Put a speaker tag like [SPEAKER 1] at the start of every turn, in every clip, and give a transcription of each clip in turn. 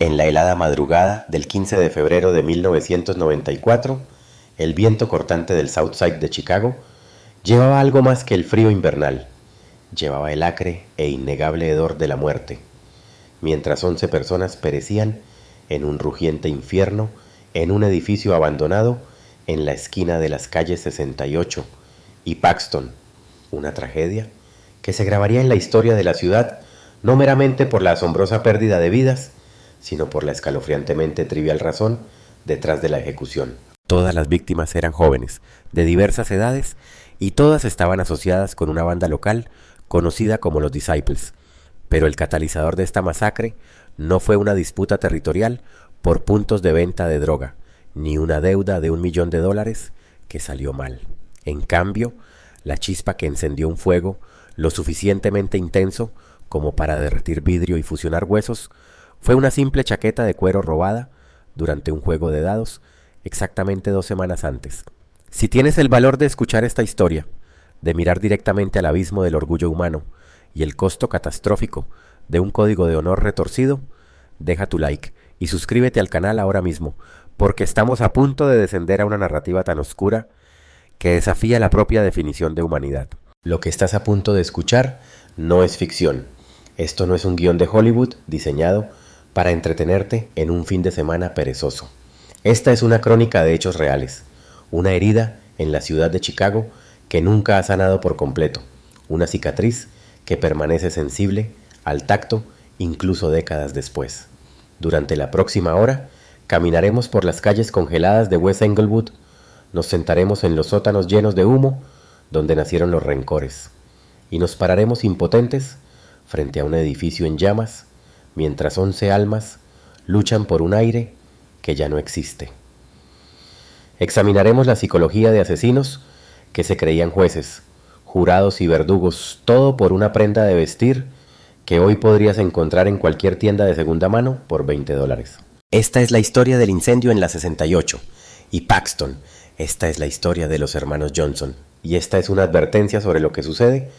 [SPEAKER 1] En la helada madrugada del 15 de febrero de 1994, el viento cortante del South Side de Chicago llevaba algo más que el frío invernal. Llevaba el acre e innegable hedor de la muerte, mientras 11 personas perecían en un rugiente infierno en un edificio abandonado en la esquina de las calles 68 y Paxton, una tragedia que se grabaría en la historia de la ciudad no meramente por la asombrosa pérdida de vidas, sino por la escalofriantemente trivial razón detrás de la ejecución. Todas las víctimas eran jóvenes, de diversas edades, y todas estaban asociadas con una banda local conocida como los Disciples. Pero el catalizador de esta masacre no fue una disputa territorial por puntos de venta de droga, ni una deuda de $1 millón que salió mal. En cambio, la chispa que encendió un fuego lo suficientemente intenso como para derretir vidrio y fusionar huesos fue una simple chaqueta de cuero robada durante un juego de dados exactamente 2 semanas antes. Si tienes el valor de escuchar esta historia, de mirar directamente al abismo del orgullo humano y el costo catastrófico de un código de honor retorcido, deja tu like y suscríbete al canal ahora mismo, porque estamos a punto de descender a una narrativa tan oscura que desafía la propia definición de humanidad. Lo que estás a punto de escuchar no es ficción. Esto no es un guión de Hollywood diseñado para entretenerte en un fin de semana perezoso. Esta es una crónica de hechos reales, una herida en la ciudad de Chicago que nunca ha sanado por completo, una cicatriz que permanece sensible al tacto incluso décadas después. Durante la próxima hora, caminaremos por las calles congeladas de West Englewood, nos sentaremos en los sótanos llenos de humo donde nacieron los rencores, y nos pararemos impotentes frente a un edificio en llamas, mientras 11 almas luchan por un aire que ya no existe. Examinaremos la psicología de asesinos que se creían jueces, jurados y verdugos, todo por una prenda de vestir que hoy podrías encontrar en cualquier tienda de segunda mano por $20. Esta es la historia del incendio en la 68 y Paxton. Esta es la historia de los hermanos Johnson, y esta es una advertencia sobre lo que sucede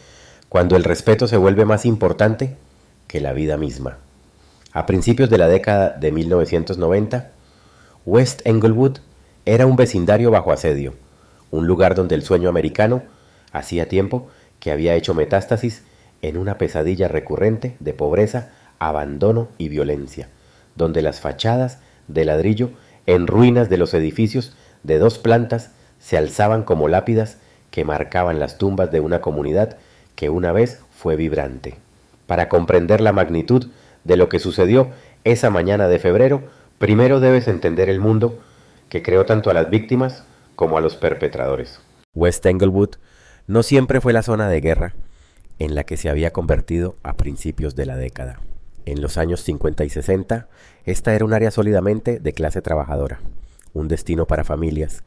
[SPEAKER 1] cuando el respeto se vuelve más importante que la vida misma. A principios de la década de 1990, West Englewood era un vecindario bajo asedio, un lugar donde el sueño americano hacía tiempo que había hecho metástasis en una pesadilla recurrente de pobreza, abandono y violencia, donde las fachadas de ladrillo en ruinas de los edificios de 2 plantas se alzaban como lápidas que marcaban las tumbas de una comunidad que una vez fue vibrante. Para comprender la magnitud de lo que sucedió esa mañana de febrero, primero debes entender el mundo que creó tanto a las víctimas como a los perpetradores. West Englewood no siempre fue la zona de guerra en la que se había convertido a principios de la década. En los años 50 y 60, esta era un área sólidamente de clase trabajadora, un destino para familias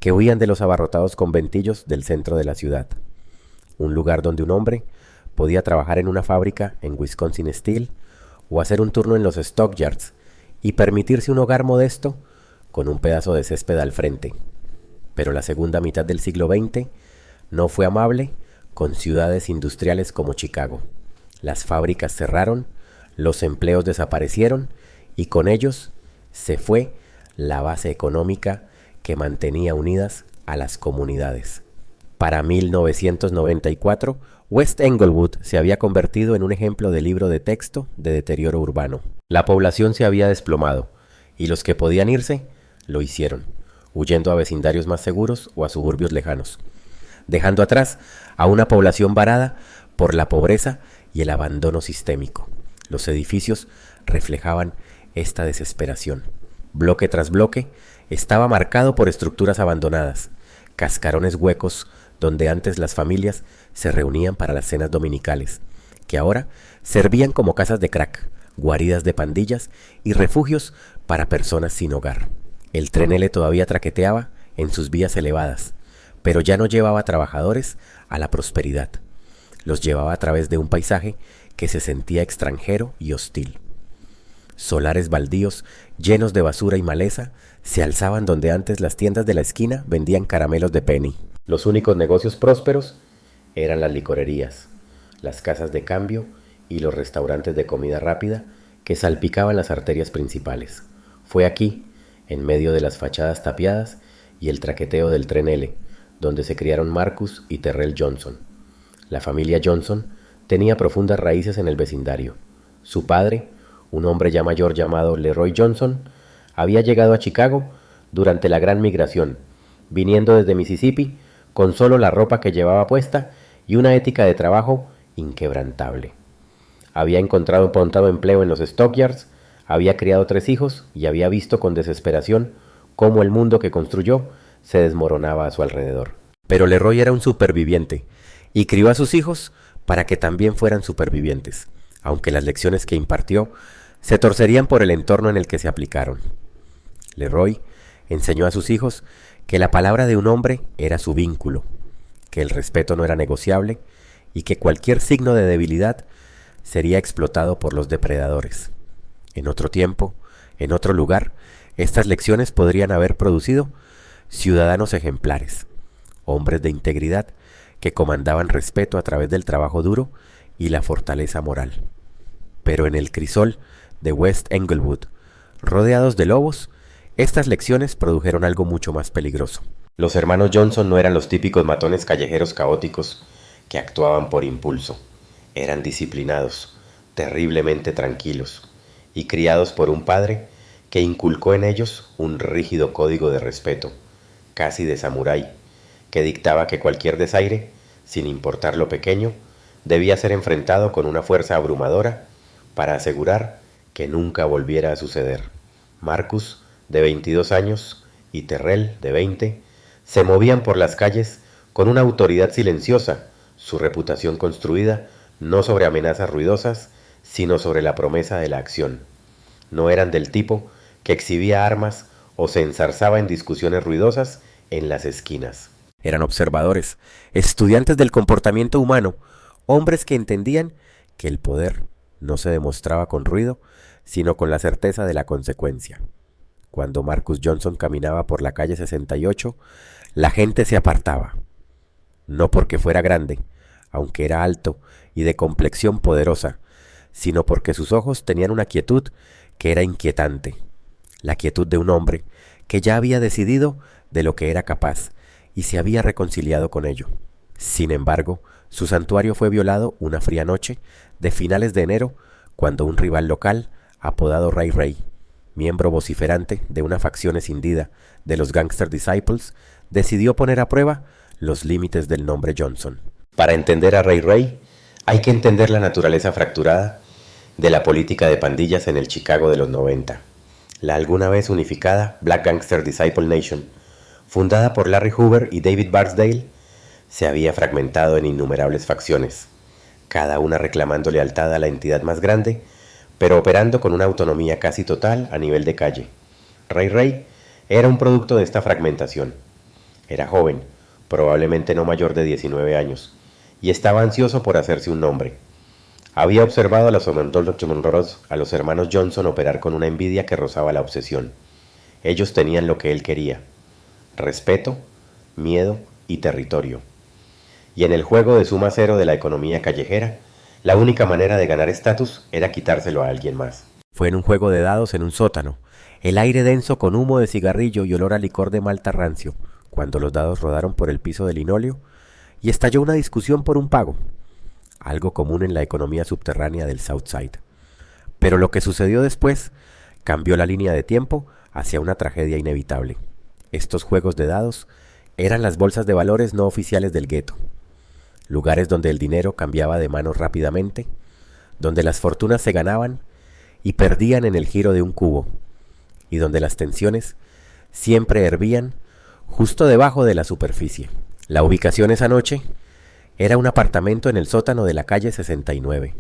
[SPEAKER 1] que huían de los abarrotados conventillos del centro de la ciudad, un lugar donde un hombre podía trabajar en una fábrica en Wisconsin Steel o hacer un turno en los stockyards y permitirse un hogar modesto con un pedazo de césped al frente. Pero la segunda mitad del siglo XX no fue amable con ciudades industriales como Chicago. Las fábricas cerraron, los empleos desaparecieron y con ellos se fue la base económica que mantenía unidas a las comunidades. Para 1994, West Englewood se había convertido en un ejemplo de libro de texto de deterioro urbano. La población se había desplomado y los que podían irse lo hicieron, huyendo a vecindarios más seguros o a suburbios lejanos, dejando atrás a una población varada por la pobreza y el abandono sistémico. Los edificios reflejaban esta desesperación. Bloque tras bloque estaba marcado por estructuras abandonadas, cascarones huecos donde antes las familias se reunían para las cenas dominicales, que ahora servían como casas de crack, guaridas de pandillas y refugios para personas sin hogar. El tren L todavía traqueteaba en sus vías elevadas, pero ya no llevaba trabajadores a la prosperidad. Los llevaba a través de un paisaje que se sentía extranjero y hostil. Solares baldíos llenos de basura y maleza se alzaban donde antes las tiendas de la esquina vendían caramelos de penny. Los únicos negocios prósperos eran las licorerías, las casas de cambio y los restaurantes de comida rápida que salpicaban las arterias principales. Fue aquí, en medio de las fachadas tapiadas y el traqueteo del tren L, donde se criaron Marcus y Terrell Johnson. La familia Johnson tenía profundas raíces en el vecindario. Su padre, un hombre ya mayor llamado Leroy Johnson, había llegado a Chicago durante la Gran Migración, viniendo desde Mississippi con solo la ropa que llevaba puesta y una ética de trabajo inquebrantable. Había encontrado pronto empleo en los stockyards, había criado 3 hijos y había visto con desesperación cómo el mundo que construyó se desmoronaba a su alrededor. Pero Leroy era un superviviente y crió a sus hijos para que también fueran supervivientes, aunque las lecciones que impartió se torcerían por el entorno en el que se aplicaron. Leroy enseñó a sus hijos que la palabra de un hombre era su vínculo, que el respeto no era negociable y que cualquier signo de debilidad sería explotado por los depredadores. En otro tiempo, en otro lugar, estas lecciones podrían haber producido ciudadanos ejemplares, hombres de integridad que comandaban respeto a través del trabajo duro y la fortaleza moral. Pero en el crisol de West Englewood, rodeados de lobos, estas lecciones produjeron algo mucho más peligroso. Los hermanos Johnson no eran los típicos matones callejeros caóticos que actuaban por impulso. Eran disciplinados, terriblemente tranquilos, y criados por un padre que inculcó en ellos un rígido código de respeto, casi de samurái, que dictaba que cualquier desaire, sin importar lo pequeño, debía ser enfrentado con una fuerza abrumadora para asegurar que nunca volviera a suceder. Marcus, de 22 años, y Terrell, de 20, se movían por las calles con una autoridad silenciosa, su reputación construida no sobre amenazas ruidosas, sino sobre la promesa de la acción. No eran del tipo que exhibía armas o se enzarzaba en discusiones ruidosas en las esquinas. Eran observadores, estudiantes del comportamiento humano, hombres que entendían que el poder no se demostraba con ruido, sino con la certeza de la consecuencia. Cuando Marcus Johnson caminaba por la calle 68, la gente se apartaba. No porque fuera grande, aunque era alto y de complexión poderosa, sino porque sus ojos tenían una quietud que era inquietante, la quietud de un hombre que ya había decidido de lo que era capaz y se había reconciliado con ello. Sin embargo, su santuario fue violado una fría noche de finales de enero, cuando un rival local, apodado Ray Ray, miembro vociferante de una facción escindida de los Gangster Disciples, decidió poner a prueba los límites del nombre Johnson. Para entender a Ray Ray, hay que entender la naturaleza fracturada de la política de pandillas en el Chicago de los 90. La alguna vez unificada Black Gangster Disciple Nation, fundada por Larry Hoover y David Barksdale, se había fragmentado en innumerables facciones, cada una reclamando lealtad a la entidad más grande, pero operando con una autonomía casi total a nivel de calle. Ray Ray era un producto de esta fragmentación. Era joven, probablemente no mayor de 19 años, y estaba ansioso por hacerse un nombre. Había observado a los hermanos Johnson operar con una envidia que rozaba la obsesión. Ellos tenían lo que él quería: respeto, miedo y territorio. Y en el juego de suma cero de la economía callejera, la única manera de ganar estatus era quitárselo a alguien más. Fue en un juego de dados en un sótano, el aire denso con humo de cigarrillo y olor a licor de malta rancio, cuando los dados rodaron por el piso de linóleo y estalló una discusión por un pago, algo común en la economía subterránea del South Side. Pero lo que sucedió después cambió la línea de tiempo hacia una tragedia inevitable. Estos juegos de dados eran las bolsas de valores no oficiales del gueto, lugares donde el dinero cambiaba de manos rápidamente, donde las fortunas se ganaban y perdían en el giro de un cubo, y donde las tensiones siempre hervían justo debajo de la superficie. La ubicación esa noche era un apartamento en el sótano de la calle 69,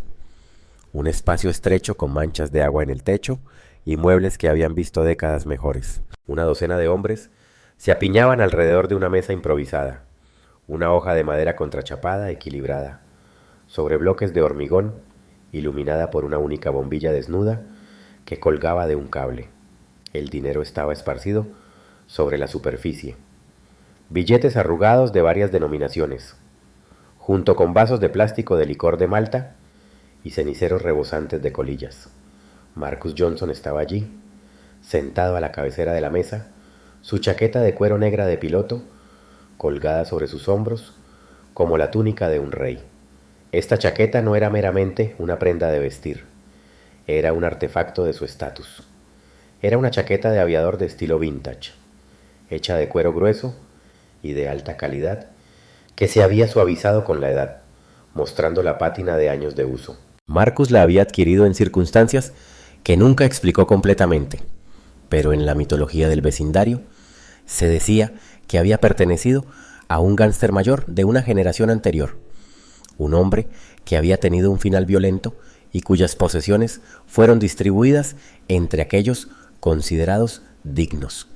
[SPEAKER 1] un espacio estrecho con manchas de agua en el techo y muebles que habían visto décadas mejores. Una docena de hombres se apiñaban alrededor de una mesa improvisada, una hoja de madera contrachapada equilibrada, sobre bloques de hormigón, iluminada por una única bombilla desnuda que colgaba de un cable. El dinero estaba esparcido sobre la superficie. Billetes arrugados de varias denominaciones, junto con vasos de plástico de licor de malta y ceniceros rebosantes de colillas. Marcus Johnson estaba allí, sentado a la cabecera de la mesa, su chaqueta de cuero negra de piloto, colgada sobre sus hombros, como la túnica de un rey. Esta chaqueta no era meramente una prenda de vestir, era un artefacto de su estatus. Era una chaqueta de aviador de estilo vintage, hecha de cuero grueso y de alta calidad, que se había suavizado con la edad, mostrando la pátina de años de uso. Marcus la había adquirido en circunstancias que nunca explicó completamente, pero en la mitología del vecindario se decía que había pertenecido a un gánster mayor de una generación anterior, un hombre que había tenido un final violento y cuyas posesiones fueron distribuidas entre aquellos considerados dignos.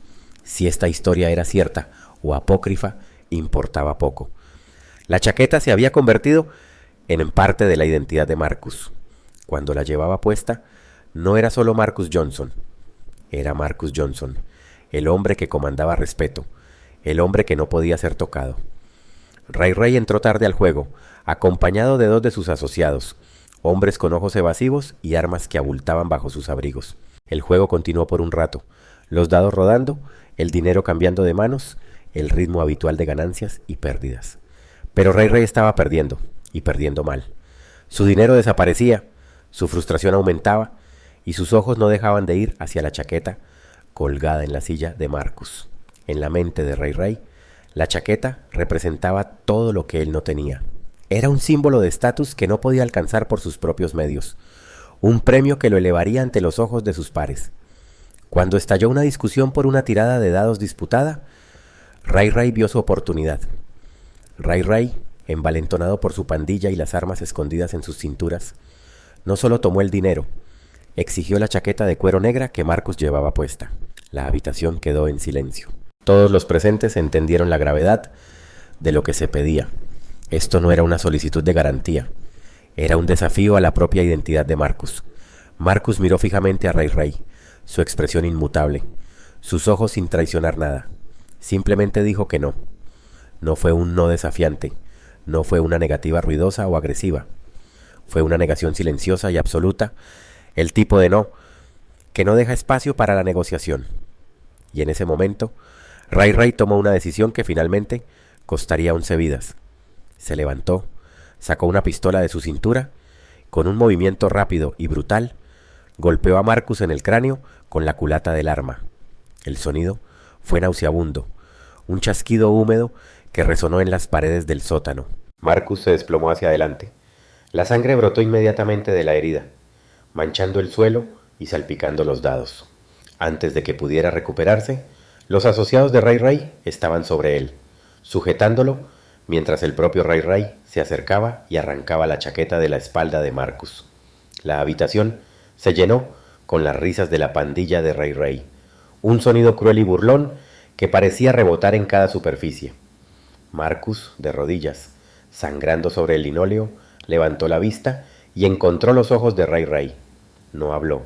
[SPEAKER 1] Si esta historia era cierta o apócrifa, importaba poco. La chaqueta se había convertido en parte de la identidad de Marcus. Cuando la llevaba puesta, no era solo Marcus Johnson, era Marcus Johnson, el hombre que comandaba respeto, el hombre que no podía ser tocado. Ray Ray entró tarde al juego, acompañado de 2 de sus asociados, hombres con ojos evasivos y armas que abultaban bajo sus abrigos. El juego continuó por un rato, los dados rodando, el dinero cambiando de manos, el ritmo habitual de ganancias y pérdidas. Pero Ray Ray estaba perdiendo, y perdiendo mal. Su dinero desaparecía, su frustración aumentaba, y sus ojos no dejaban de ir hacia la chaqueta colgada en la silla de Marcus. En la mente de Ray Ray, la chaqueta representaba todo lo que él no tenía. Era un símbolo de estatus que no podía alcanzar por sus propios medios, un premio que lo elevaría ante los ojos de sus pares. Cuando estalló una discusión por una tirada de dados disputada, Ray Ray vio su oportunidad. Ray Ray, envalentonado por su pandilla y las armas escondidas en sus cinturas, no solo tomó el dinero, exigió la chaqueta de cuero negra que Marcus llevaba puesta. La habitación quedó en silencio. Todos los presentes entendieron la gravedad de lo que se pedía. Esto no era una solicitud de garantía, era un desafío a la propia identidad de Marcus. Marcus miró fijamente a Ray Ray, su expresión inmutable, sus ojos sin traicionar nada. Simplemente dijo que no. No fue un no desafiante, no fue una negativa ruidosa o agresiva. Fue una negación silenciosa y absoluta, el tipo de no, que no deja espacio para la negociación. Y en ese momento, Ray Ray tomó una decisión que finalmente costaría 11 vidas. Se levantó, sacó una pistola de su cintura, con un movimiento rápido y brutal, golpeó a Marcus en el cráneo con la culata del arma. El sonido fue nauseabundo, un chasquido húmedo que resonó en las paredes del sótano. Marcus se desplomó hacia adelante. La sangre brotó inmediatamente de la herida, manchando el suelo y salpicando los dados. Antes de que pudiera recuperarse, los asociados de Ray Ray estaban sobre él, sujetándolo, mientras el propio Ray Ray se acercaba y arrancaba la chaqueta de la espalda de Marcus. La habitación se llenó con las risas de la pandilla de Ray Ray, un sonido cruel y burlón que parecía rebotar en cada superficie. Marcus, de rodillas, sangrando sobre el linóleo, levantó la vista y encontró los ojos de Ray Ray. No habló,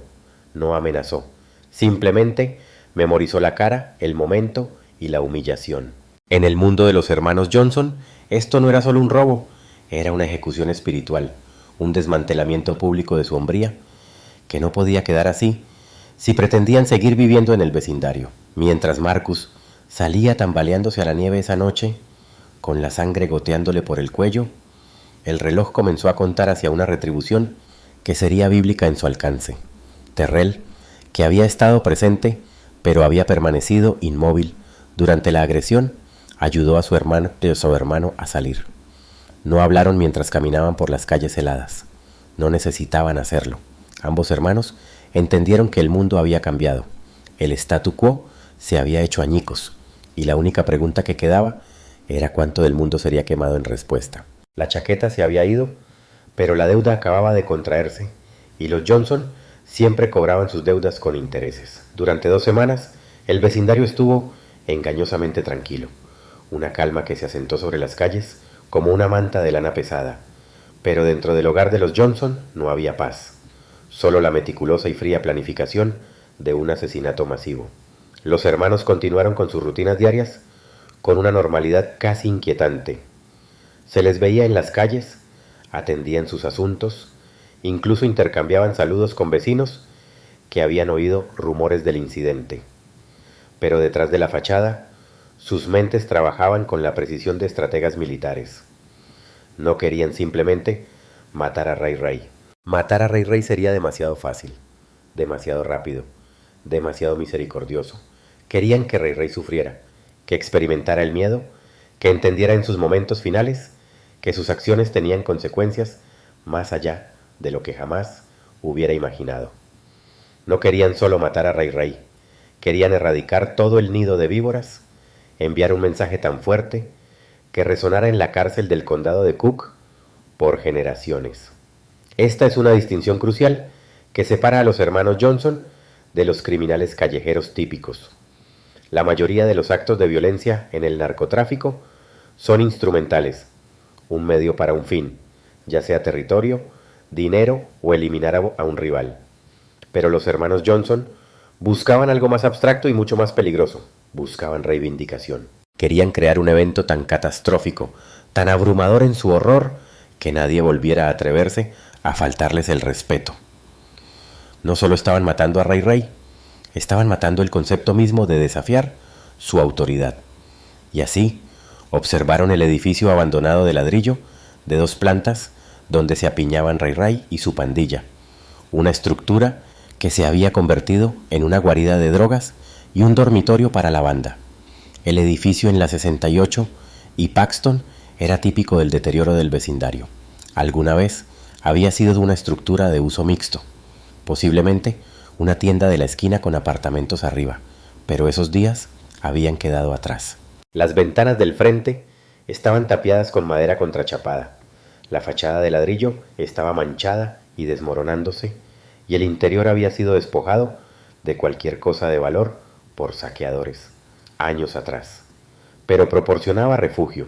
[SPEAKER 1] no amenazó, simplemente memorizó la cara, el momento y la humillación. En el mundo de los hermanos Johnson, esto no era solo un robo, era una ejecución espiritual, un desmantelamiento público de su hombría, que no podía quedar así si pretendían seguir viviendo en el vecindario. Mientras Marcus salía tambaleándose a la nieve esa noche, con la sangre goteándole por el cuello, el reloj comenzó a contar hacia una retribución que sería bíblica en su alcance. Terrell, que había estado presente, pero había permanecido inmóvil durante la agresión, ayudó a su hermano a salir. No hablaron mientras caminaban por las calles heladas. No necesitaban hacerlo. Ambos hermanos entendieron que el mundo había cambiado. El statu quo se había hecho añicos, y la única pregunta que quedaba era cuánto del mundo sería quemado en respuesta. La chaqueta se había ido, pero la deuda acababa de contraerse, y los Johnson siempre cobraban sus deudas con intereses. Durante 2 semanas, el vecindario estuvo engañosamente tranquilo, una calma que se asentó sobre las calles como una manta de lana pesada, pero dentro del hogar de los Johnson no había paz, solo la meticulosa y fría planificación de un asesinato masivo. Los hermanos continuaron con sus rutinas diarias con una normalidad casi inquietante. Se les veía en las calles, atendían sus asuntos, incluso intercambiaban saludos con vecinos que habían oído rumores del incidente. Pero detrás de la fachada, sus mentes trabajaban con la precisión de estrategas militares. No querían simplemente matar a Ray Ray. Matar a Ray Ray sería demasiado fácil, demasiado rápido, demasiado misericordioso. Querían que Ray Ray sufriera, que experimentara el miedo, que entendiera en sus momentos finales que sus acciones tenían consecuencias más allá de lo que jamás hubiera imaginado. No querían solo matar a Ray Ray, querían erradicar todo el nido de víboras, enviar un mensaje tan fuerte que resonara en la cárcel del condado de Cook por generaciones. Esta es una distinción crucial que separa a los hermanos Johnson de los criminales callejeros típicos. La mayoría de los actos de violencia en el narcotráfico son instrumentales, un medio para un fin, ya sea territorio, dinero o eliminar a un rival. Pero los hermanos Johnson buscaban algo más abstracto y mucho más peligroso. Buscaban reivindicación. Querían crear un evento tan catastrófico, tan abrumador en su horror, que nadie volviera a atreverse a faltarles el respeto. No solo estaban matando a Ray Ray, estaban matando el concepto mismo de desafiar su autoridad. Y así, observaron el edificio abandonado de ladrillo de 2 plantas donde se apiñaban Ray Ray y su pandilla, una estructura que se había convertido en una guarida de drogas y un dormitorio para la banda. El edificio en la 68 y Paxton era típico del deterioro del vecindario. Alguna vez había sido una estructura de uso mixto, posiblemente una tienda de la esquina con apartamentos arriba, pero esos días habían quedado atrás. Las ventanas del frente estaban tapiadas con madera contrachapada. La fachada de ladrillo estaba manchada y desmoronándose, y el interior había sido despojado de cualquier cosa de valor por saqueadores, años atrás. Pero proporcionaba refugio,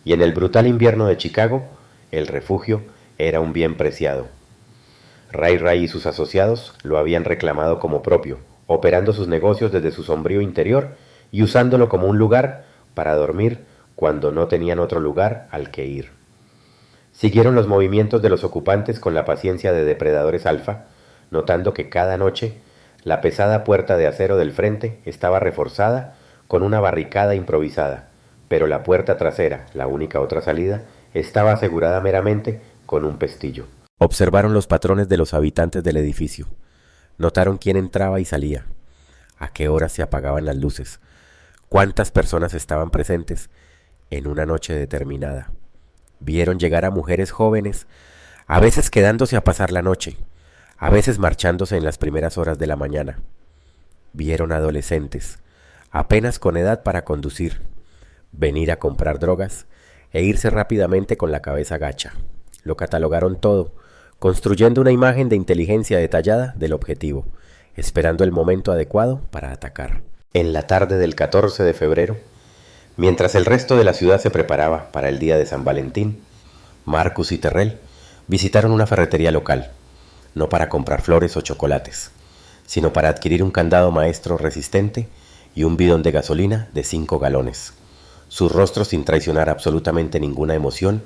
[SPEAKER 1] y en el brutal invierno de Chicago, el refugio era un bien preciado. Ray Ray y sus asociados lo habían reclamado como propio, operando sus negocios desde su sombrío interior y usándolo como un lugar para dormir cuando no tenían otro lugar al que ir. Siguieron los movimientos de los ocupantes con la paciencia de depredadores alfa, notando que cada noche la pesada puerta de acero del frente estaba reforzada con una barricada improvisada, pero la puerta trasera, la única otra salida, estaba asegurada meramente con un pestillo. Observaron los patrones de los habitantes del edificio. Notaron quién entraba y salía, a qué horas se apagaban las luces, cuántas personas estaban presentes en una noche determinada. Vieron llegar a mujeres jóvenes, a veces quedándose a pasar la noche, a veces marchándose en las primeras horas de la mañana. Vieron adolescentes, apenas con edad para conducir, venir a comprar drogas e irse rápidamente con la cabeza gacha. Lo catalogaron todo, construyendo una imagen de inteligencia detallada del objetivo, esperando el momento adecuado para atacar. En la tarde del 14 de febrero, mientras el resto de la ciudad se preparaba para el día de San Valentín, Marcus y Terrell visitaron una ferretería local, no para comprar flores o chocolates, sino para adquirir un candado maestro resistente y un bidón de gasolina de 5 galones. Sus rostros sin traicionar absolutamente ninguna emoción,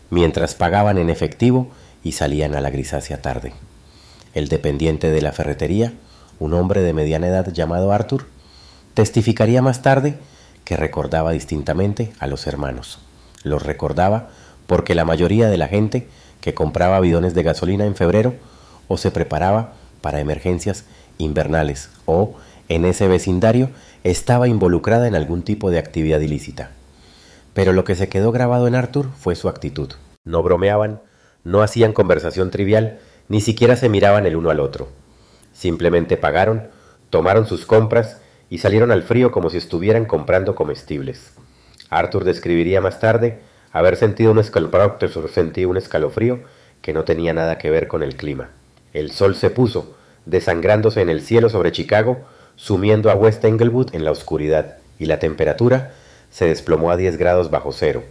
[SPEAKER 1] mientras pagaban en efectivo y salían a la grisácea tarde. El dependiente de la ferretería, un hombre de mediana edad llamado Arthur, testificaría más tarde que recordaba distintamente a los hermanos. Los recordaba porque la mayoría de la gente que compraba bidones de gasolina en febrero o se preparaba para emergencias invernales o en ese vecindario estaba involucrada en algún tipo de actividad ilícita. Pero lo que se quedó grabado en Arthur fue su actitud. No bromeaban, no hacían conversación trivial, ni siquiera se miraban el uno al otro. Simplemente pagaron, tomaron sus compras y salieron al frío como si estuvieran comprando comestibles. Arthur describiría más tarde haber sentido un escalofrío que no tenía nada que ver con el clima. El sol se puso, desangrándose en el cielo sobre Chicago, sumiendo a West Englewood en la oscuridad, y la temperatura se desplomó a 10 grados bajo cero,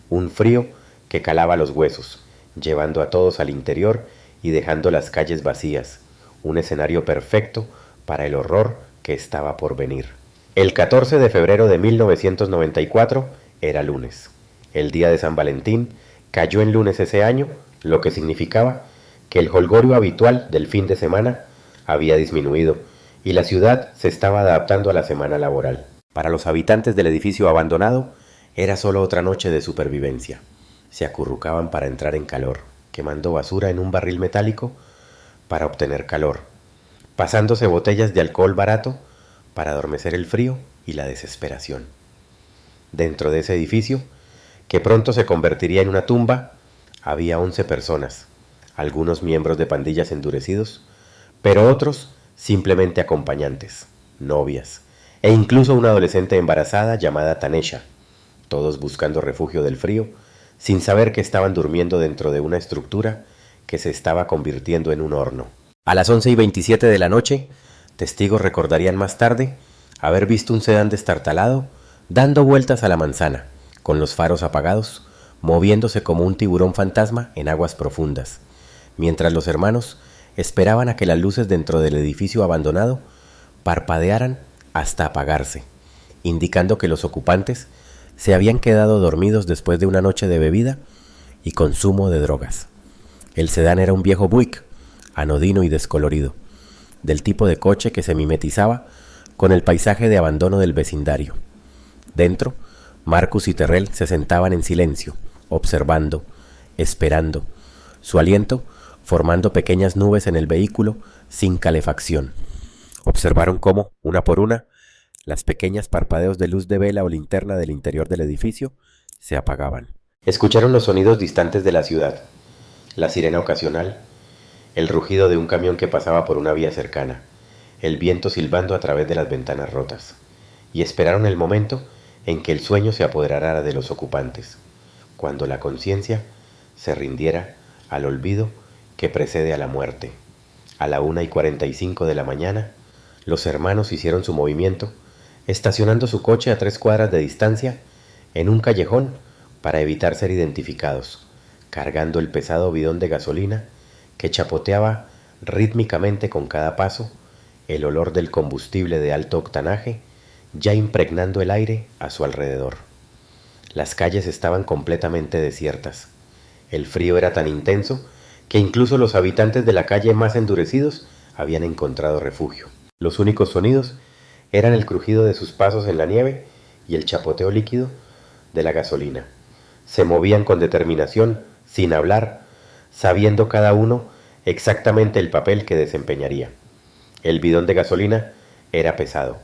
[SPEAKER 1] un frío que calaba los huesos, llevando a todos al interior y dejando las calles vacías, un escenario perfecto para el horror que estaba por venir. El 14 de febrero de 1994 era lunes. El día de San Valentín cayó en lunes ese año, lo que significaba que el jolgorio habitual del fin de semana había disminuido y la ciudad se estaba adaptando a la semana laboral. Para los habitantes del edificio abandonado, era solo otra noche de supervivencia. Se acurrucaban para entrar en calor, quemando basura en un barril metálico para obtener calor, pasándose botellas de alcohol barato para adormecer el frío y la desesperación. Dentro de ese edificio, que pronto se convertiría en una tumba, había 11 personas, algunos miembros de pandillas endurecidos, pero otros simplemente acompañantes, novias, e incluso una adolescente embarazada llamada Tanesha, todos buscando refugio del frío, sin saber que estaban durmiendo dentro de una estructura que se estaba convirtiendo en un horno. A las 11:27 de la noche, testigos recordarían más tarde haber visto un sedán destartalado dando vueltas a la manzana, con los faros apagados, moviéndose como un tiburón fantasma en aguas profundas, mientras los hermanos esperaban a que las luces dentro del edificio abandonado parpadearan hasta apagarse, indicando que los ocupantes se habían quedado dormidos después de una noche de bebida y consumo de drogas. El sedán era un viejo Buick, anodino y descolorido, del tipo de coche que se mimetizaba con el paisaje de abandono del vecindario. Dentro, Marcus y Terrell se sentaban en silencio, observando, esperando, su aliento formando pequeñas nubes en el vehículo sin calefacción. Observaron cómo, una por una, las pequeñas parpadeos de luz de vela o linterna del interior del edificio se apagaban. Escucharon los sonidos distantes de la ciudad, la sirena ocasional, el rugido de un camión que pasaba por una vía cercana, el viento silbando a través de las ventanas rotas, y esperaron el momento en que el sueño se apoderara de los ocupantes, cuando la conciencia se rindiera al olvido que precede a la muerte. A la 1:45 de la mañana, los hermanos hicieron su movimiento, estacionando su coche a 3 cuadras de distancia en un callejón para evitar ser identificados, cargando el pesado bidón de gasolina que chapoteaba rítmicamente con cada paso, el olor del combustible de alto octanaje ya impregnando el aire a su alrededor. Las calles estaban completamente desiertas. El frío era tan intenso que incluso los habitantes de la calle más endurecidos habían encontrado refugio. Los únicos sonidos eran el crujido de sus pasos en la nieve y el chapoteo líquido de la gasolina. Se movían con determinación, sin hablar, sabiendo cada uno exactamente el papel que desempeñaría. El bidón de gasolina era pesado,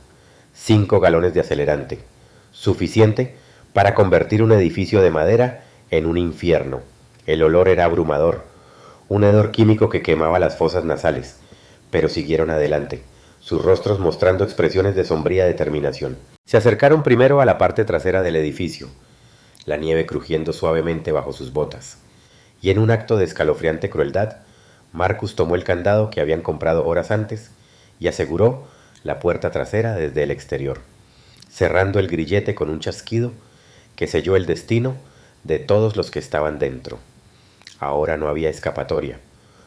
[SPEAKER 1] 5 galones de acelerante, suficiente para convertir un edificio de madera en un infierno. El olor era abrumador, un hedor químico que quemaba las fosas nasales, pero siguieron adelante, sus rostros mostrando expresiones de sombría determinación. Se acercaron primero a la parte trasera del edificio, la nieve crujiendo suavemente bajo sus botas, y en un acto de escalofriante crueldad, Marcus tomó el candado que habían comprado horas antes y aseguró la puerta trasera desde el exterior, cerrando el grillete con un chasquido que selló el destino de todos los que estaban dentro. Ahora no había escapatoria,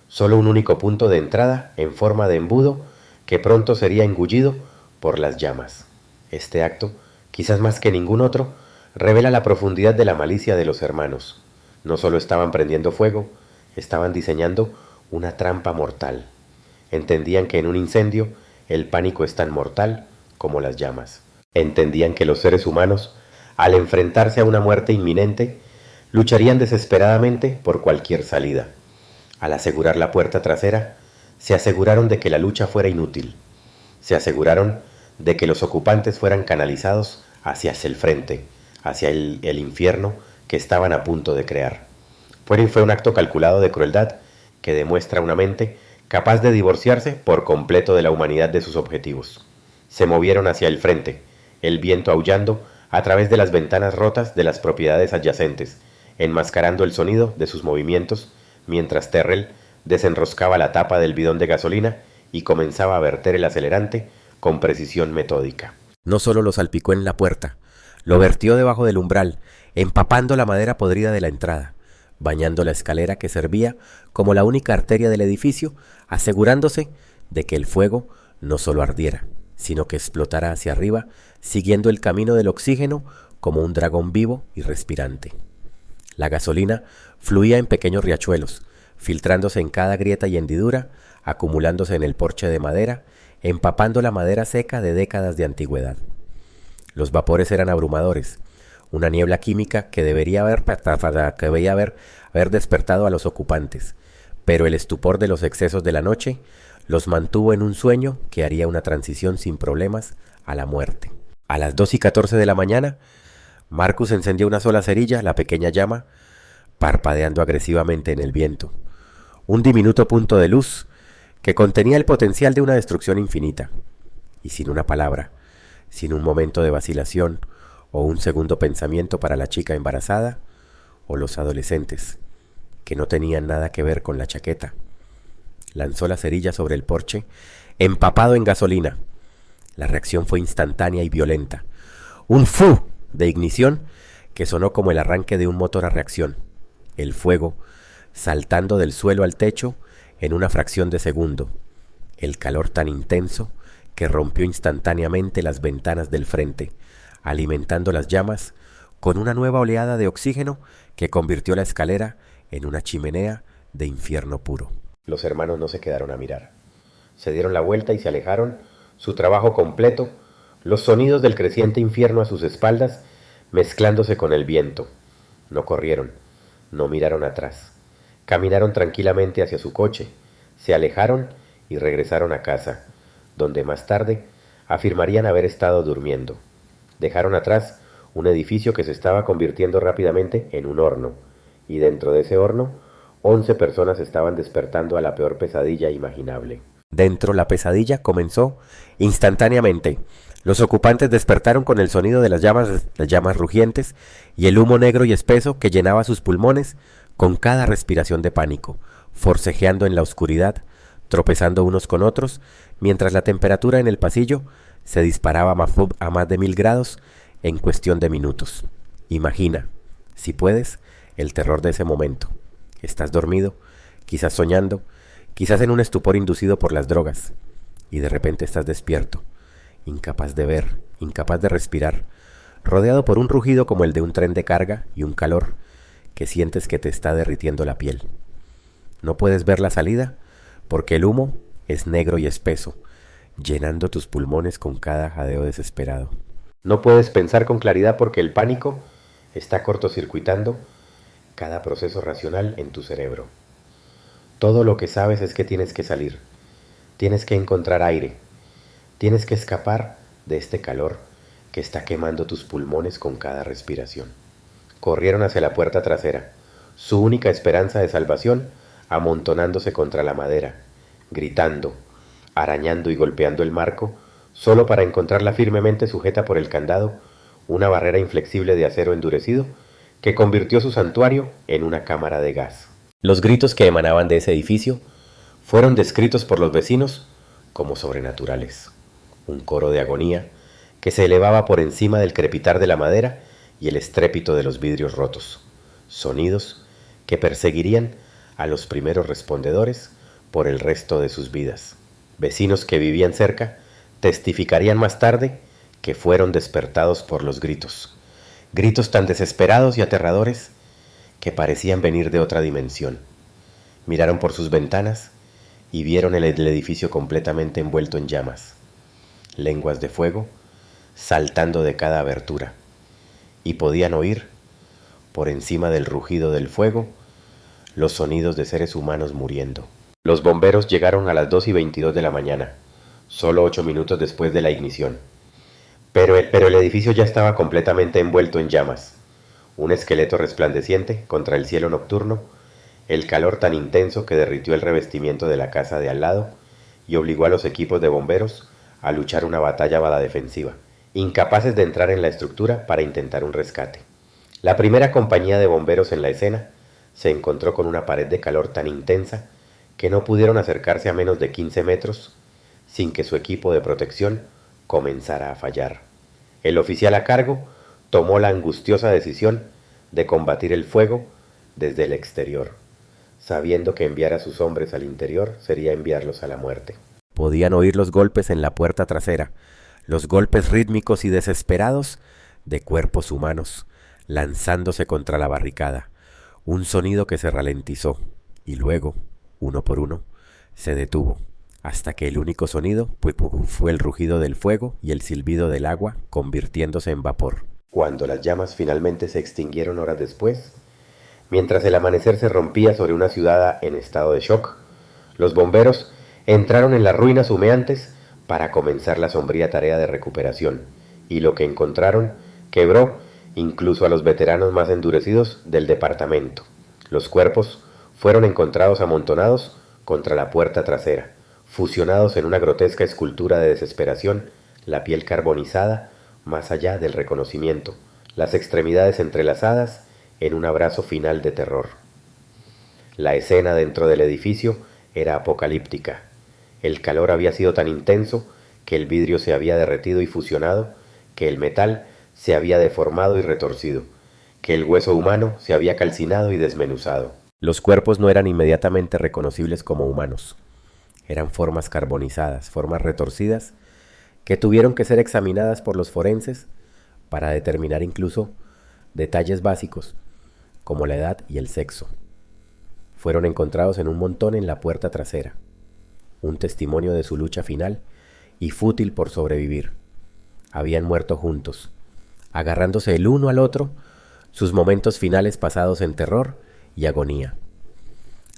[SPEAKER 1] solo un único punto de entrada en forma de embudo que pronto sería engullido por las llamas. Este acto, quizás más que ningún otro, revela la profundidad de la malicia de los hermanos. No solo estaban prendiendo fuego, estaban diseñando una trampa mortal. Entendían que en un incendio el pánico es tan mortal como las llamas. Entendían que los seres humanos, al enfrentarse a una muerte inminente, lucharían desesperadamente por cualquier salida. Al asegurar la puerta trasera, se aseguraron de que la lucha fuera inútil. Se aseguraron de que los ocupantes fueran canalizados hacia el frente, hacia el infierno que estaban a punto de crear. Fue un acto calculado de crueldad que demuestra una mente capaz de divorciarse por completo de la humanidad de sus objetivos. Se movieron hacia el frente, el viento aullando a través de las ventanas rotas de las propiedades adyacentes, enmascarando el sonido de sus movimientos, mientras Terrell desenroscaba la tapa del bidón de gasolina y comenzaba a verter el acelerante con precisión metódica. No solo lo salpicó en la puerta, lo vertió debajo del umbral, empapando la madera podrida de la entrada, bañando la escalera que servía como la única arteria del edificio, asegurándose de que el fuego no solo ardiera, sino que explotara hacia arriba, siguiendo el camino del oxígeno como un dragón vivo y respirante. La gasolina fluía en pequeños riachuelos, filtrándose en cada grieta y hendidura, acumulándose en el porche de madera, empapando la madera seca de décadas de antigüedad. Los vapores eran abrumadores, una niebla química que debería haber despertado a los ocupantes, pero el estupor de los excesos de la noche los mantuvo en un sueño que haría una transición sin problemas a la muerte. A las 2:14 de la mañana, Marcus encendió una sola cerilla, la pequeña llama, parpadeando agresivamente en el viento. Un diminuto punto de luz que contenía el potencial de una destrucción infinita. Y sin una palabra, sin un momento de vacilación o un segundo pensamiento para la chica embarazada o los adolescentes, que no tenían nada que ver con la chaqueta. Lanzó la cerilla sobre el porche, empapado en gasolina. La reacción fue instantánea y violenta. Un ¡fu! De ignición que sonó como el arranque de un motor a reacción. El fuego, saltando del suelo al techo en una fracción de segundo. El calor tan intenso que rompió instantáneamente las ventanas del frente, alimentando las llamas con una nueva oleada de oxígeno que convirtió la escalera en una chimenea de infierno puro. Los hermanos no se quedaron a mirar. Se dieron la vuelta y se alejaron, su trabajo completo, los sonidos del creciente infierno a sus espaldas, mezclándose con el viento. No corrieron, no miraron atrás. Caminaron tranquilamente hacia su coche, se alejaron y regresaron a casa, donde más tarde afirmarían haber estado durmiendo. Dejaron atrás un edificio que se estaba convirtiendo rápidamente en un horno, y dentro de ese horno, 11 personas estaban despertando a la peor pesadilla imaginable. Dentro la pesadilla comenzó instantáneamente. Los ocupantes despertaron con el sonido de las llamas rugientes y el humo negro y espeso que llenaba sus pulmones con cada respiración de pánico, forcejeando en la oscuridad, tropezando unos con otros, mientras la temperatura en el pasillo se disparaba a más de 1000 grados en cuestión de minutos. Imagina, si puedes, el terror de ese momento. Estás dormido, quizás soñando, quizás en un estupor inducido por las drogas, y de repente estás despierto, incapaz de ver, incapaz de respirar, rodeado por un rugido como el de un tren de carga y un calor que sientes que te está derritiendo la piel. No puedes ver la salida porque el humo es negro y espeso, llenando tus pulmones con cada jadeo desesperado. No puedes pensar con claridad porque el pánico está cortocircuitando cada proceso racional en tu cerebro. Todo lo que sabes es que tienes que salir, tienes que encontrar aire, tienes que escapar de este calor que está quemando tus pulmones con cada respiración. Corrieron hacia la puerta trasera, su única esperanza de salvación amontonándose contra la madera, gritando, arañando y golpeando el marco, solo para encontrarla firmemente sujeta por el candado, una barrera inflexible de acero endurecido que convirtió su santuario en una cámara de gas. Los gritos que emanaban de ese edificio fueron descritos por los vecinos como sobrenaturales. Un coro de agonía que se elevaba por encima del crepitar de la madera y el estrépito de los vidrios rotos. Sonidos que perseguirían a los primeros respondedores por el resto de sus vidas. Vecinos que vivían cerca testificarían más tarde que fueron despertados por los gritos. Gritos tan desesperados y aterradores que parecían venir de otra dimensión. Miraron por sus ventanas y vieron el edificio completamente envuelto en llamas. Lenguas de fuego saltando de cada abertura. Y podían oír, por encima del rugido del fuego, los sonidos de seres humanos muriendo. Los bomberos llegaron a las 2:22 de la mañana, solo 8 minutos después de la ignición. Pero el edificio ya estaba completamente envuelto en llamas. Un esqueleto resplandeciente contra el cielo nocturno, el calor tan intenso que derritió el revestimiento de la casa de al lado y obligó a los equipos de bomberos a luchar una batalla a la defensiva, incapaces de entrar en la estructura para intentar un rescate. La primera compañía de bomberos en la escena se encontró con una pared de calor tan intensa que no pudieron acercarse a menos de 15 metros sin que su equipo de protección comenzara a fallar. El oficial a cargo tomó la angustiosa decisión de combatir el fuego desde el exterior, sabiendo que enviar a sus hombres al interior sería enviarlos a la muerte. Podían oír los golpes en la puerta trasera, los golpes rítmicos y desesperados de cuerpos humanos lanzándose contra la barricada, un sonido que se ralentizó, y luego, uno por uno, se detuvo, hasta que el único sonido fue el rugido del fuego y el silbido del agua convirtiéndose en vapor. Cuando las llamas finalmente se extinguieron horas después, mientras el amanecer se rompía sobre una ciudad en estado de shock, los bomberos entraron en las ruinas humeantes para comenzar la sombría tarea de recuperación, y lo que encontraron quebró incluso a los veteranos más endurecidos del departamento. Los cuerpos fueron encontrados amontonados contra la puerta trasera, fusionados en una grotesca escultura de desesperación, la piel carbonizada más allá del reconocimiento, las extremidades entrelazadas en un abrazo final de terror. La escena dentro del edificio era apocalíptica. El calor había sido tan intenso que el vidrio se había derretido y fusionado, que el metal se había deformado y retorcido, que el hueso humano se había calcinado y desmenuzado. Los cuerpos no eran inmediatamente reconocibles como humanos. Eran formas carbonizadas, formas retorcidas, que tuvieron que ser examinadas por los forenses para determinar incluso detalles básicos, como la edad y el sexo. Fueron encontrados en un montón en la puerta trasera, un testimonio de su lucha final y fútil por sobrevivir. Habían muerto juntos, agarrándose el uno al otro, sus momentos finales pasados en terror y agonía.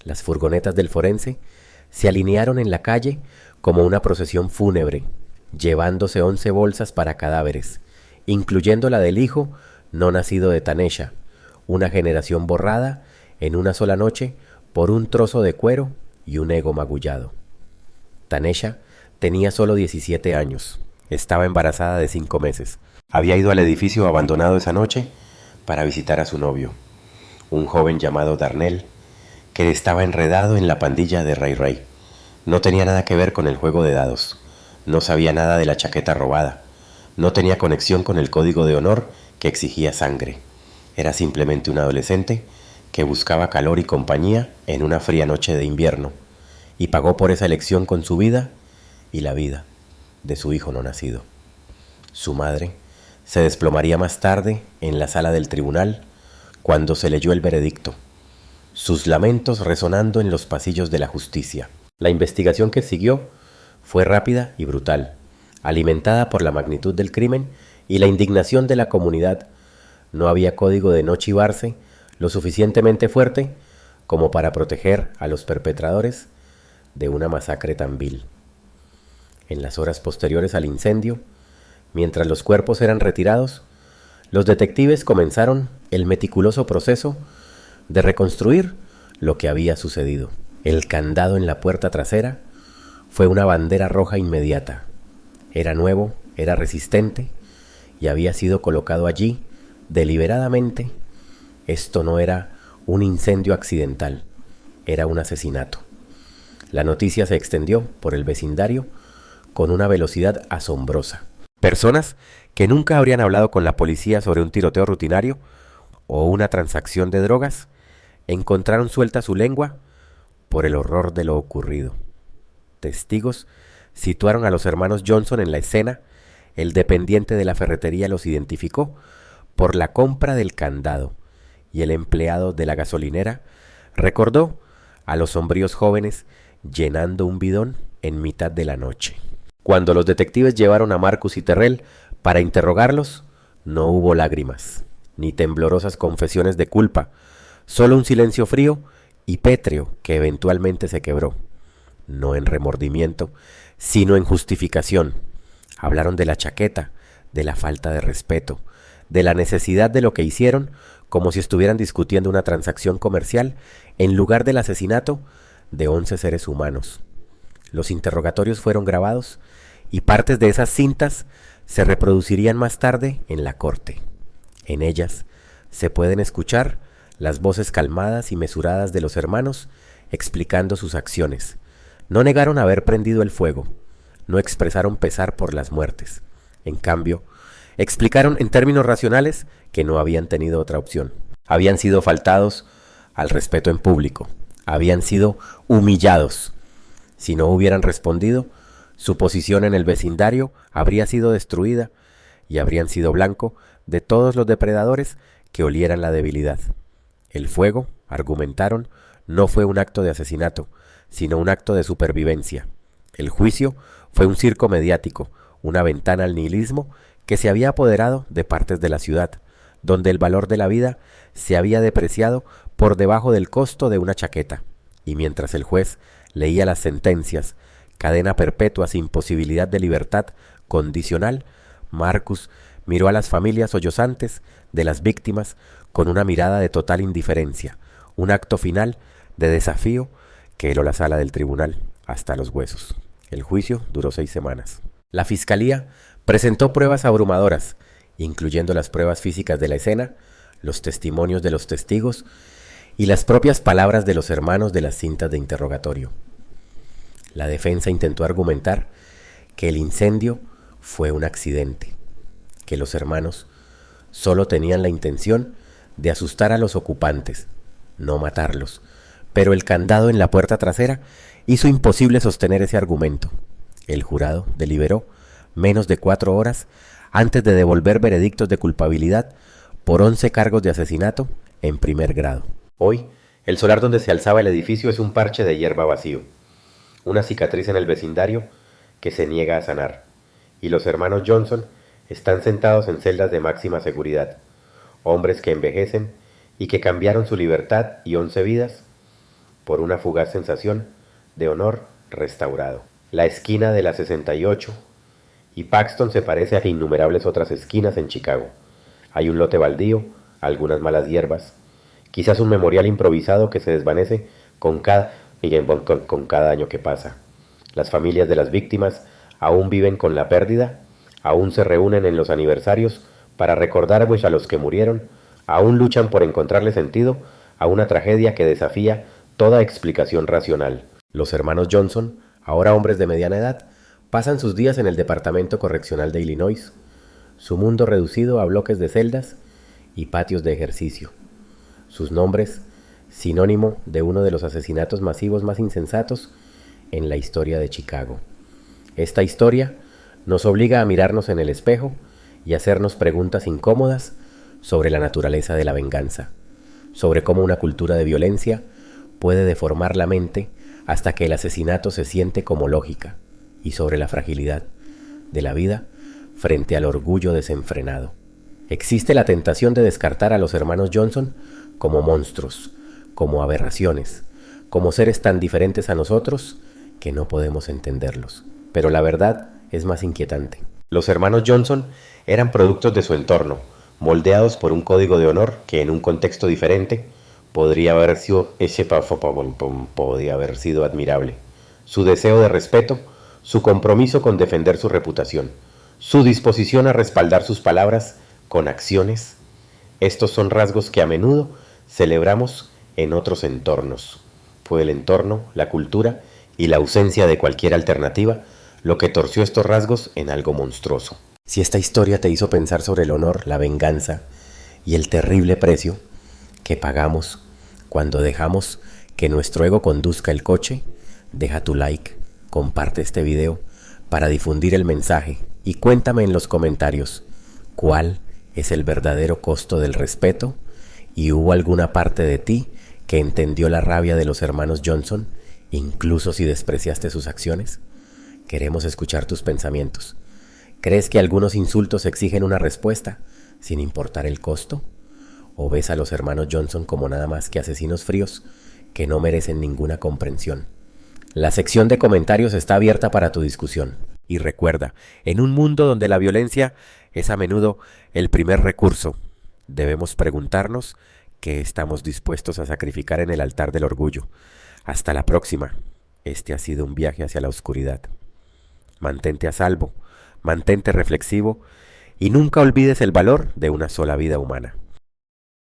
[SPEAKER 1] Las furgonetas del forense se alinearon en la calle como una procesión fúnebre, llevándose 11 bolsas para cadáveres, incluyendo la del hijo no nacido de Tanesha, una generación borrada en una sola noche por un trozo de cuero y un ego magullado. Tanesha tenía solo 17 años, estaba embarazada de 5 meses. Había ido al edificio abandonado esa noche para visitar a su novio, un joven llamado Darnell, que estaba enredado en la pandilla de Ray Ray. No tenía nada que ver con el juego de dados, no sabía nada de la chaqueta robada, no tenía conexión con el código de honor que exigía sangre. Era simplemente un adolescente que buscaba calor y compañía en una fría noche de invierno, y pagó por esa elección con su vida y la vida de su hijo no nacido. Su madre se desplomaría más tarde en la sala del tribunal cuando se leyó el veredicto, sus lamentos resonando en los pasillos de la justicia. La investigación que siguió fue rápida y brutal, alimentada por la magnitud del crimen y la indignación de la comunidad. No había código de no chivarse lo suficientemente fuerte como para proteger a los perpetradores de una masacre tan vil. En las horas posteriores al incendio, mientras los cuerpos eran retirados, los detectives comenzaron el meticuloso proceso de reconstruir lo que había sucedido. El candado en la puerta trasera fue una bandera roja inmediata. Era nuevo, era resistente y había sido colocado allí deliberadamente. Esto no era un incendio accidental, era un asesinato. La noticia se extendió por el vecindario con una velocidad asombrosa. Personas que nunca habrían hablado con la policía sobre un tiroteo rutinario o una transacción de drogas encontraron suelta su lengua por el horror de lo ocurrido. Testigos situaron a los hermanos Johnson en la escena. El dependiente de la ferretería los identificó por la compra del candado y el empleado de la gasolinera recordó a los sombríos jóvenes llenando un bidón en mitad de la noche. Cuando los detectives llevaron a Marcus y Terrell para interrogarlos, no hubo lágrimas, ni temblorosas confesiones de culpa, solo un silencio frío y pétreo que eventualmente se quebró, no en remordimiento, sino en justificación. Hablaron de la chaqueta, de la falta de respeto, de la necesidad de lo que hicieron, como si estuvieran discutiendo una transacción comercial en lugar del asesinato de 11 seres humanos. Los interrogatorios fueron grabados y partes de esas cintas se reproducirían más tarde en la corte. En ellas se pueden escuchar las voces calmadas y mesuradas de los hermanos explicando sus acciones. No negaron haber prendido el fuego, no expresaron pesar por las muertes. En cambio, explicaron en términos racionales que no habían tenido otra opción. Habían sido faltados al respeto en público, habían sido humillados. Si no hubieran respondido, su posición en el vecindario habría sido destruida y habrían sido blanco de todos los depredadores que olieran la debilidad. El fuego, argumentaron, no fue un acto de asesinato, sino un acto de supervivencia. El juicio fue un circo mediático, una ventana al nihilismo que se había apoderado de partes de la ciudad, donde el valor de la vida se había depreciado por debajo del costo de una chaqueta. Y mientras el juez leía las sentencias, cadena perpetua sin posibilidad de libertad condicional, Marcus miró a las familias sollozantes de las víctimas con una mirada de total indiferencia, un acto final de desafío que heló la sala del tribunal hasta los huesos. El juicio duró 6 semanas. La fiscalía presentó pruebas abrumadoras, incluyendo las pruebas físicas de la escena, los testimonios de los testigos y las propias palabras de los hermanos de las cintas de interrogatorio. La defensa intentó argumentar que el incendio fue un accidente, que los hermanos solo tenían la intención de asustar a los ocupantes, no matarlos, pero el candado en la puerta trasera hizo imposible sostener ese argumento. El jurado deliberó menos de 4 horas antes de devolver veredictos de culpabilidad por 11 cargos de asesinato en primer grado. Hoy, el solar donde se alzaba el edificio es un parche de hierba vacío, una cicatriz en el vecindario que se niega a sanar, y los hermanos Johnson están sentados en celdas de máxima seguridad, hombres que envejecen y que cambiaron su libertad y 11 vidas por una fugaz sensación de honor restaurado. La esquina de la 68 y Paxton se parece a innumerables otras esquinas en Chicago. Hay un lote baldío, algunas malas hierbas, quizás un memorial improvisado que se desvanece con cada año que pasa. Las familias de las víctimas aún viven con la pérdida, aún se reúnen en los aniversarios para recordar a los que murieron, aún luchan por encontrarle sentido a una tragedia que desafía toda explicación racional. Los hermanos Johnson, ahora hombres de mediana edad, pasan sus días en el Departamento Correccional de Illinois, su mundo reducido a bloques de celdas y patios de ejercicio. Sus nombres, sinónimo de uno de los asesinatos masivos más insensatos en la historia de Chicago. Esta historia nos obliga a mirarnos en el espejo y hacernos preguntas incómodas sobre la naturaleza de la venganza, sobre cómo una cultura de violencia puede deformar la mente hasta que el asesinato se siente como lógica, y sobre la fragilidad de la vida frente al orgullo desenfrenado. Existe la tentación de descartar a los hermanos Johnson como monstruos, como aberraciones, como seres tan diferentes a nosotros que no podemos entenderlos. Pero la verdad es más inquietante. Los hermanos Johnson eran productos de su entorno, moldeados por un código de honor que en un contexto diferente podría haber sido admirable. Su deseo de respeto, su compromiso con defender su reputación, su disposición a respaldar sus palabras con acciones. Estos son rasgos que a menudo celebramos en otros entornos. Fue el entorno, la cultura y la ausencia de cualquier alternativa lo que torció estos rasgos en algo monstruoso. Si esta historia te hizo pensar sobre el honor, la venganza y el terrible precio que pagamos cuando dejamos que nuestro ego conduzca el coche, deja tu like, comparte este video para difundir el mensaje y cuéntame en los comentarios cuál es el verdadero costo del respeto y hubo alguna parte de ti que entendió la rabia de los hermanos Johnson, incluso si despreciaste sus acciones. Queremos escuchar tus pensamientos. ¿Crees que algunos insultos exigen una respuesta sin importar el costo? ¿O ves a los hermanos Johnson como nada más que asesinos fríos que no merecen ninguna comprensión? La sección de comentarios está abierta para tu discusión. Y recuerda, en un mundo donde la violencia es a menudo el primer recurso, debemos preguntarnos qué estamos dispuestos a sacrificar en el altar del orgullo. Hasta la próxima. Este ha sido un viaje hacia la oscuridad. Mantente a salvo, mantente reflexivo y nunca olvides el valor de una sola vida humana.